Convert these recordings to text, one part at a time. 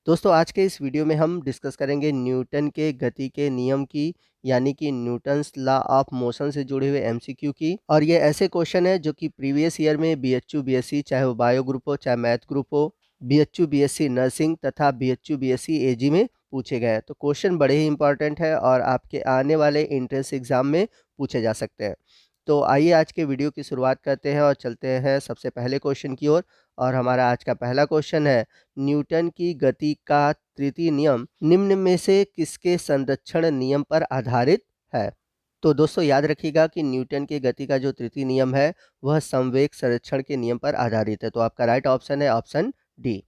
दोस्तों आज के इस वीडियो में हम डिस्कस करेंगे न्यूटन के गति के नियम की यानी कि न्यूटन्स लॉ ऑफ मोशन से जुड़े हुए एमसीक्यू की। और ये ऐसे क्वेश्चन है जो कि प्रीवियस ईयर में बीएचयू बीएससी चाहे वो बायो ग्रुप हो चाहे मैथ ग्रुप हो, बीएचयू बीएससी नर्सिंग तथा बीएचयू बीएससी एजी में पूछे गए हैं। तो क्वेश्चन बड़े ही इंपॉर्टेंट है और आपके आने वाले एंट्रेंस एग्जाम में पूछे जा सकते हैं। तो आइए आज के वीडियो की शुरुआत करते हैं और चलते हैं सबसे पहले क्वेश्चन की ओर। और हमारा आज का पहला क्वेश्चन है, न्यूटन की गति का तृतीय नियम निम्न में से किसके संरक्षण नियम पर आधारित है। तो दोस्तों याद रखिएगा कि न्यूटन की गति का जो तृतीय नियम है वह संवेग संरक्षण के नियम पर आधारित है। तो आपका राइट ऑप्शन है ऑप्शन डी।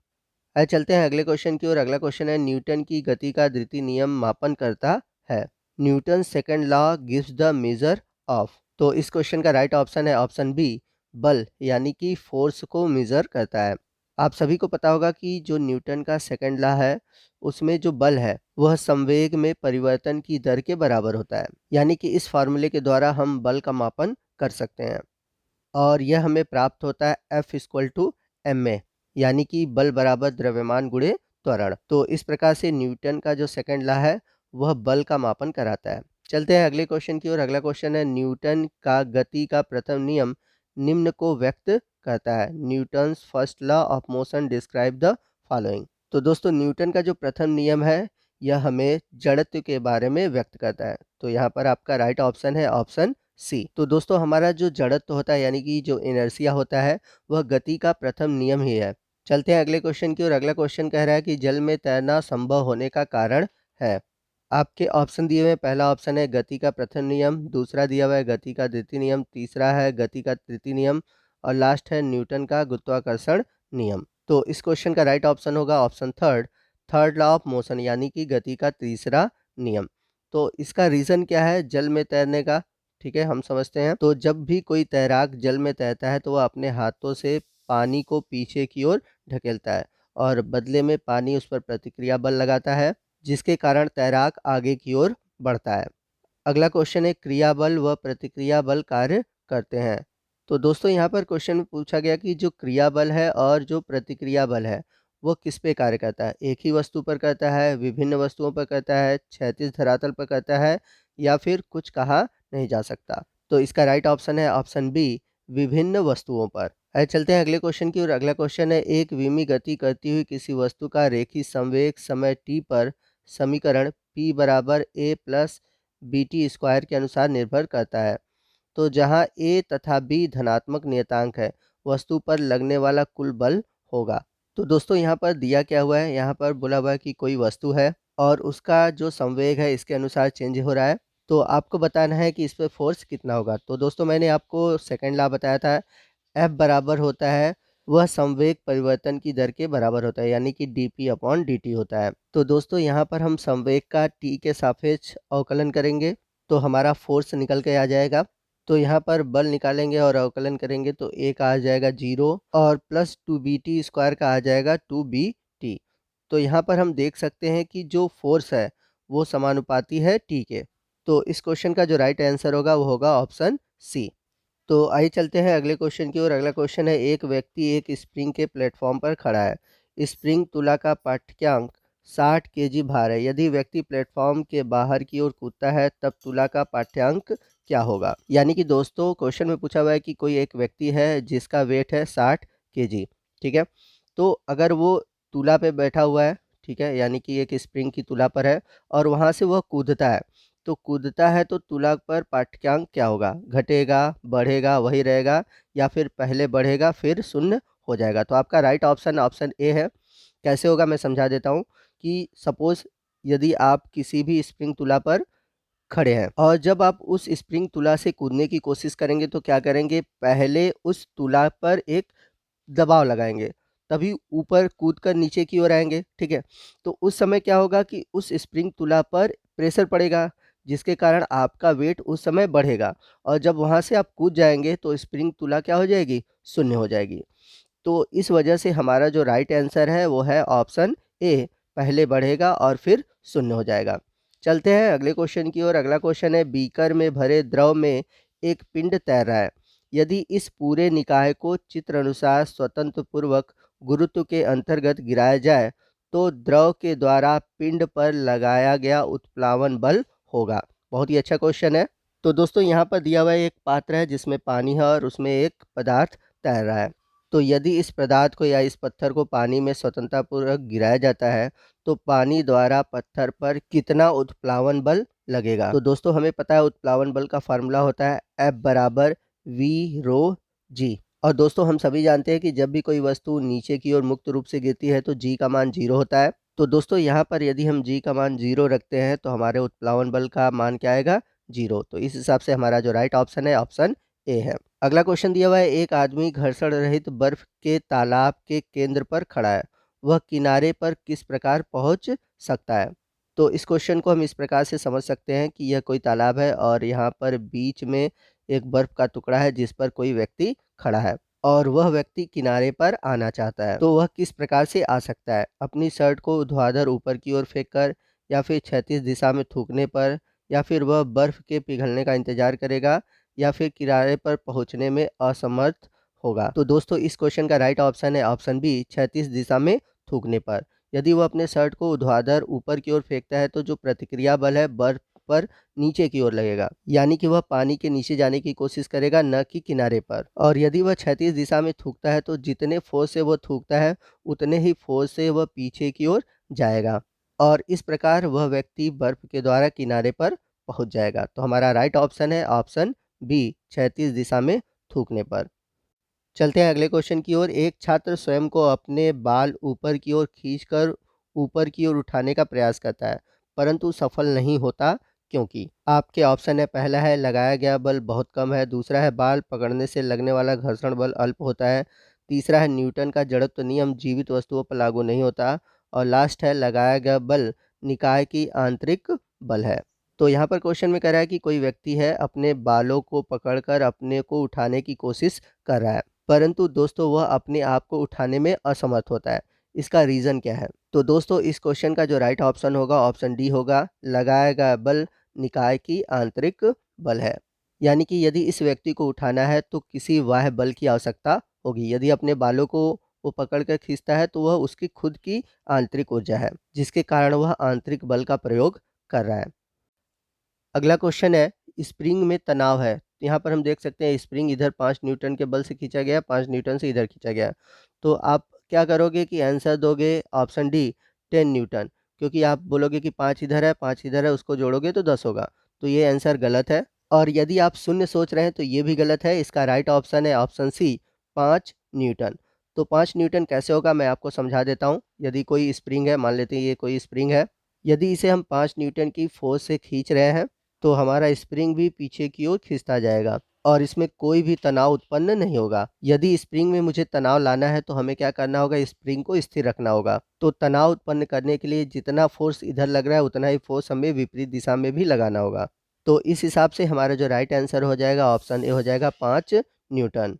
आइए चलते हैं अगले क्वेश्चन की ओर। अगला क्वेश्चन है, न्यूटन की गति का द्वितीय नियम मापन करता है। Newton second law gives the measure of. तो इस क्वेश्चन का राइट ऑप्शन है ऑप्शन बी, बल यानी कि फोर्स को मेजर करता है। आप सभी को पता होगा कि जो न्यूटन का सेकंड लॉ है उसमें जो बल है वह संवेग में परिवर्तन की दर के बराबर होता है। यानी कि इस फार्मूले के द्वारा हम बल का मापन कर सकते हैं और यह हमें प्राप्त होता है F equal to m a, यानी कि बल बराबर द्रव्यमान गुणे त्वरण। तो इस प्रकार से न्यूटन का जो सेकंड लॉ है वह बल का मापन कराता है। चलते हैं अगले क्वेश्चन की ओर। अगला क्वेश्चन है, न्यूटन का गति का प्रथम नियम निम्न को व्यक्त करता है। Newton's first law of motion describe the following. तो दोस्तों न्यूटन का जो प्रथम नियम है यह हमें जड़त्व के बारे में व्यक्त करता है। तो यहाँ पर आपका राइट ऑप्शन है ऑप्शन सी। तो दोस्तों हमारा जो जड़त्व होता है यानी कि जो इनर्शिया होता है वह गति का प्रथम नियम ही है। चलते हैं अगले क्वेश्चन की ओर। अगला क्वेश्चन कह रहा है कि जल में तैरना संभव होने का कारण है। आपके ऑप्शन दिए हुए हैं, पहला ऑप्शन है गति का प्रथम नियम, दूसरा दिया हुआ है गति का द्वितीय नियम, तीसरा है गति का तृतीय नियम और लास्ट है न्यूटन का गुरुत्वाकर्षण नियम। तो इस क्वेश्चन का राइट ऑप्शन होगा option third, third law of motion यानी कि गति का तीसरा नियम। तो इसका रीज़न क्या है जल में तैरने का, ठीक है हम समझते हैं। तो जब भी कोई तैराक जल में तैरता है तो वह अपने हाथों से पानी को पीछे की ओर ढकेलता है और बदले में पानी उस पर प्रतिक्रिया बल लगाता है जिसके कारण तैराक आगे की ओर बढ़ता है। अगला क्वेश्चन है, क्रिया बल व प्रतिक्रिया बल कार्य करते हैं। तो दोस्तों यहाँ पर क्वेश्चन में पूछा गया कि जो क्रिया बल है और जो प्रतिक्रिया बल है वो किस पे कार्य करता है। एक ही वस्तु पर करता है, विभिन्न वस्तुओं पर करता है, क्षैतिज धरातल पर करता है या फिर कुछ कहा नहीं जा सकता। तो इसका राइट ऑप्शन है ऑप्शन बी, विभिन्न वस्तुओं पर। आइए चलते हैं अगले क्वेश्चन की ओर। अगला क्वेश्चन है, एक विमी गति करती हुई किसी वस्तु का रेखी संवेग समय t पर समीकरण p बराबर a plus b t square के अनुसार निर्भर करता है। तो जहाँ a तथा b धनात्मक नियतांक है वस्तु पर लगने वाला कुल बल होगा। तो दोस्तों यहाँ पर दिया क्या हुआ है, यहाँ पर बोला हुआ है कि कोई वस्तु है और उसका जो संवेग है इसके अनुसार चेंज हो रहा है। तो आपको बताना है कि इस पर फोर्स कितना होगा। तो दोस्तों मैंने आपको सेकंड लॉ बताया था, F बराबर होता है वह संवेग परिवर्तन की दर के बराबर होता है यानी कि dp अपॉन dt होता है। तो दोस्तों यहाँ पर हम संवेग का t के सापेक्ष अवकलन करेंगे तो हमारा फोर्स निकल के आ जाएगा। तो यहाँ पर बल निकालेंगे और अवकलन करेंगे तो a का आ जाएगा 0 और प्लस 2bt स्क्वायर का आ जाएगा 2bt। तो यहाँ पर हम देख सकते हैं कि जो फोर्स है वो समानुपाती है t के। तो इस क्वेश्चन का जो राइट आंसर होगा वो होगा ऑप्शन सी। तो आइए चलते हैं अगले क्वेश्चन की ओर। अगला क्वेश्चन है, एक व्यक्ति एक स्प्रिंग के प्लेटफॉर्म पर खड़ा है। स्प्रिंग तुला का पाठ्यांक 60 केजी भार है। यदि व्यक्ति प्लेटफॉर्म के बाहर की ओर कूदता है तब तुला का पाठ्यांक क्या होगा। यानी कि दोस्तों क्वेश्चन में पूछा हुआ है कि कोई एक व्यक्ति है जिसका वेट है 60 केजी, ठीक है। तो अगर वो तुला पे बैठा हुआ है, ठीक है, यानी कि एक स्प्रिंग की तुला पर है और वहाँ से वह कूदता है, तो कूदता है तो तुला पर पाठ्यांक क्या होगा, घटेगा, बढ़ेगा, वही रहेगा या फिर पहले बढ़ेगा फिर शून्य हो जाएगा। तो आपका राइट ऑप्शन ऑप्शन ए है। कैसे होगा मैं समझा देता हूँ कि सपोज यदि आप किसी भी स्प्रिंग तुला पर खड़े हैं और जब आप उस स्प्रिंग तुला से कूदने की कोशिश करेंगे तो क्या करेंगे, पहले उस तुला पर एक दबाव लगाएंगे तभी ऊपर कूद कर नीचे की ओर आएंगे, ठीक है। तो उस समय क्या होगा कि उस स्प्रिंग तुला पर प्रेशर पड़ेगा जिसके कारण आपका वेट उस समय बढ़ेगा और जब वहाँ से आप कूद जाएंगे तो स्प्रिंग तुला क्या हो जाएगी, शून्य हो जाएगी। तो इस वजह से हमारा जो राइट आंसर है वो है ऑप्शन ए, पहले बढ़ेगा और फिर शून्य हो जाएगा। चलते हैं अगले क्वेश्चन की ओर। अगला क्वेश्चन है, बीकर में भरे द्रव में एक पिंड तैर रहा है। यदि इस पूरे निकाय को चित्र अनुसार स्वतंत्र पूर्वक गुरुत्व के अंतर्गत गिराया जाए तो द्रव के द्वारा पिंड पर लगाया गया उत्प्लावन बल होगा। बहुत ही अच्छा क्वेश्चन है। तो दोस्तों यहाँ पर दिया हुआ एक पात्र है जिसमें पानी है और उसमें एक पदार्थ तैर रहा है। तो यदि इस पदार्थ को या इस पत्थर को पानी में स्वतंत्रतापूर्वक गिराया जाता है तो पानी द्वारा पत्थर पर कितना उत्प्लावन बल लगेगा। तो दोस्तों हमें पता है उत्प्लावन बल का फार्मूला होता है F बराबर V रो G। और दोस्तों हम सभी जानते हैं कि जब भी कोई वस्तु नीचे की ओर मुक्त रूप से गिरती है तो G का मान 0 होता है। तो दोस्तों यहाँ पर यदि हम G का मान 0 रखते हैं तो हमारे उत्प्लावन बल का मान क्या आएगा, 0। तो इस हिसाब से हमारा जो राइट ऑप्शन है ऑप्शन ए है। अगला क्वेश्चन दिया हुआ है, एक आदमी घर्षण रहित बर्फ के तालाब के केंद्र पर खड़ा है, वह किनारे पर किस प्रकार पहुंच सकता है। तो इस क्वेश्चन को हम इस प्रकार से समझ सकते हैं कि यह कोई तालाब है और यहाँ पर बीच में एक बर्फ का टुकड़ा है जिस पर कोई व्यक्ति खड़ा है और वह व्यक्ति किनारे पर आना चाहता है। तो वह किस प्रकार से आ सकता है, अपनी शर्ट को ऊर्ध्वाधर ऊपर की ओर फेंक कर, या फिर क्षैतिज दिशा में थूकने पर, या फिर वह बर्फ के पिघलने का इंतजार करेगा, या फिर किनारे पर पहुंचने में असमर्थ होगा। तो दोस्तों इस क्वेश्चन का राइट ऑप्शन है ऑप्शन बी, क्षैतिज दिशा में थूकने पर। यदि वह अपने शर्ट को ऊर्ध्वाधर ऊपर की ओर फेंकता है तो जो प्रतिक्रिया बल है बर्फ पर नीचे की ओर लगेगा, यानी कि वह पानी के नीचे जाने की कोशिश करेगा, न कि किनारे पर। और यदि वह क्षैतिज दिशा में थूकता है तो जितने फोर्स से वह थूकता है उतने ही फोर्स से वह पीछे की ओर जाएगा और इस प्रकार वह व्यक्ति बर्फ के द्वारा किनारे पर पहुंच जाएगा। तो हमारा राइट ऑप्शन है ऑप्शन बी, क्षैतिज दिशा में थूकने पर। चलते हैं अगले क्वेश्चन की ओर। एक छात्र स्वयं को अपने बाल ऊपर की ओर खींचकर ऊपर की ओर उठाने का प्रयास करता है परंतु सफल नहीं होता, क्योंकि आपके ऑप्शन है, पहला है लगाया गया बल बहुत कम है, दूसरा है बाल पकड़ने से लगने वाला घर्षण बल अल्प होता है, तीसरा है न्यूटन का जड़त्व नियम जीवित वस्तुओं पर लागू नहीं होता, और लास्ट है लगाया गया बल निकाय की आंतरिक बल है। तो यहाँ पर क्वेश्चन में कह रहा है कि कोई व्यक्ति है अपने बालों को पकड़कर अपने को उठाने की कोशिश कर रहा है परंतु दोस्तों वह अपने आप को उठाने में असमर्थ होता है। इसका रीज़न क्या है। तो दोस्तों इस क्वेश्चन का जो राइट ऑप्शन होगा ऑप्शन डी होगा, लगाया गया बल निकाय की आंतरिक बल है। यानी कि यदि इस व्यक्ति को उठाना है तो किसी बाह्य बल की आवश्यकता होगी। यदि अपने बालों को वो पकड़ कर खींचता है तो वह उसकी खुद की आंतरिक ऊर्जा है जिसके कारण वह आंतरिक बल का प्रयोग कर रहा है। अगला क्वेश्चन है, स्प्रिंग में तनाव है। यहाँ पर हम देख सकते हैं स्प्रिंग इधर 5 न्यूटन के बल से खींचा गया, 5 न्यूटन से इधर खींचा गया। तो आप क्या करोगे कि आंसर दोगे ऑप्शन डी 10 न्यूटन, क्योंकि आप बोलोगे कि 5 इधर है 5 इधर है, उसको जोड़ोगे तो 10 होगा। तो ये आंसर गलत है। और यदि आप शून्य सोच रहे हैं तो ये भी गलत है। इसका राइट ऑप्शन है ऑप्शन सी 5 न्यूटन। तो 5 न्यूटन कैसे होगा मैं आपको समझा देता हूँ। यदि कोई स्प्रिंग है, मान लेते हैं ये कोई स्प्रिंग है, यदि इसे हम 5 न्यूटन की फोर्स से खींच रहे हैं तो हमारा स्प्रिंग भी पीछे की ओर खिंचता जाएगा और इसमें कोई भी तनाव उत्पन्न नहीं होगा। यदि स्प्रिंग में मुझे तनाव लाना है तो हमें क्या करना होगा, स्प्रिंग को स्थिर रखना होगा। तो तनाव उत्पन्न करने के लिए जितना फोर्स इधर लग रहा है उतना ही फोर्स हमें विपरीत दिशा में भी लगाना होगा। तो इस हिसाब से हमारा जो राइट आंसर हो जाएगा ऑप्शन ए हो जाएगा 5 न्यूटन।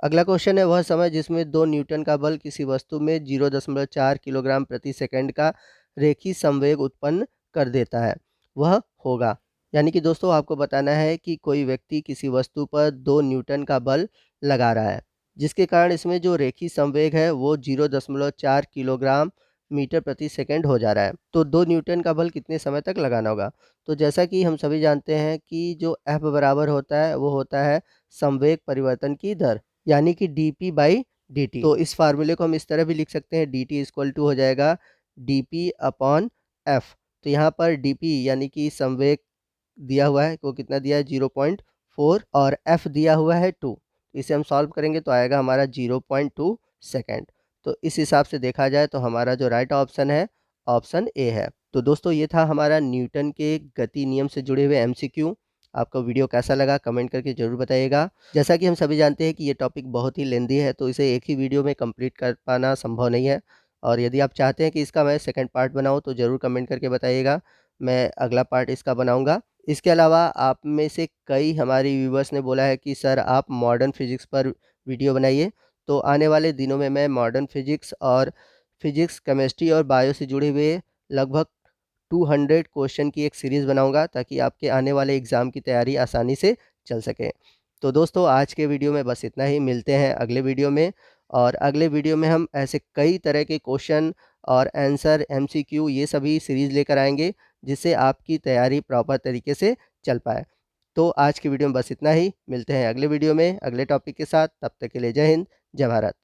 अगला क्वेश्चन है, वह समय जिसमें 2 न्यूटन का बल किसी वस्तु में 0.4 किलोग्राम प्रति सेकंड का रेखीय संवेग उत्पन्न कर देता है, वह होगा। यानी कि दोस्तों आपको बताना है कि कोई व्यक्ति किसी वस्तु पर 2 न्यूटन का बल लगा रहा है जिसके कारण इसमें जो रेखीय संवेग है वो 0.4 किलोग्राम मीटर प्रति सेकंड हो जा रहा है। तो 2 न्यूटन का बल कितने समय तक लगाना होगा। तो जैसा कि हम सभी जानते हैं कि जो F बराबर होता है वो होता है संवेग परिवर्तन की दर, यानी कि dp/dt। तो इस फार्मूले को हम इस तरह भी लिख सकते हैं, dt इक्वल टू हो जाएगा dp/f। तो यहाँ पर dp यानी कि संवेग दिया हुआ है, वो कितना दिया है 0.4 और f दिया हुआ है 2। इसे हम सॉल्व करेंगे तो आएगा हमारा 0.2 सेकेंड। तो इस हिसाब से देखा जाए तो हमारा जो राइट ऑप्शन है ऑप्शन ए है। तो दोस्तों ये था हमारा न्यूटन के गति नियम से जुड़े हुए एमसीक्यू। आपको वीडियो कैसा लगा कमेंट करके ज़रूर बताइएगा। जैसा कि हम सभी जानते हैं कि ये टॉपिक बहुत ही लेंदी है तो इसे एक ही वीडियो में कंप्लीट कर पाना संभव नहीं है। और यदि आप चाहते हैं कि इसका मैं सेकंड पार्ट बनाऊं तो ज़रूर कमेंट करके बताइएगा, मैं अगला पार्ट इसका बनाऊंगा। इसके अलावा आप में से कई हमारे व्यूवर्स ने बोला है कि सर आप मॉडर्न फिजिक्स पर वीडियो बनाइए। तो आने वाले दिनों में मैं मॉडर्न फिजिक्स और फिजिक्स केमिस्ट्री और बायो से जुड़े हुए लगभग 200 क्वेश्चन की एक सीरीज़ बनाऊंगा ताकि आपके आने वाले एग्ज़ाम की तैयारी आसानी से चल सके। तो दोस्तों आज के वीडियो में बस इतना ही, मिलते हैं अगले वीडियो में। और अगले वीडियो में हम ऐसे कई तरह के क्वेश्चन और आंसर, एमसीक्यू ये सभी सीरीज़ लेकर आएँगे, जिससे आपकी तैयारी प्रॉपर तरीके से चल पाए। तो आज की वीडियो में बस इतना ही, मिलते हैं अगले वीडियो में अगले टॉपिक के साथ, तब तक के लिए जय हिंद, जय भारत।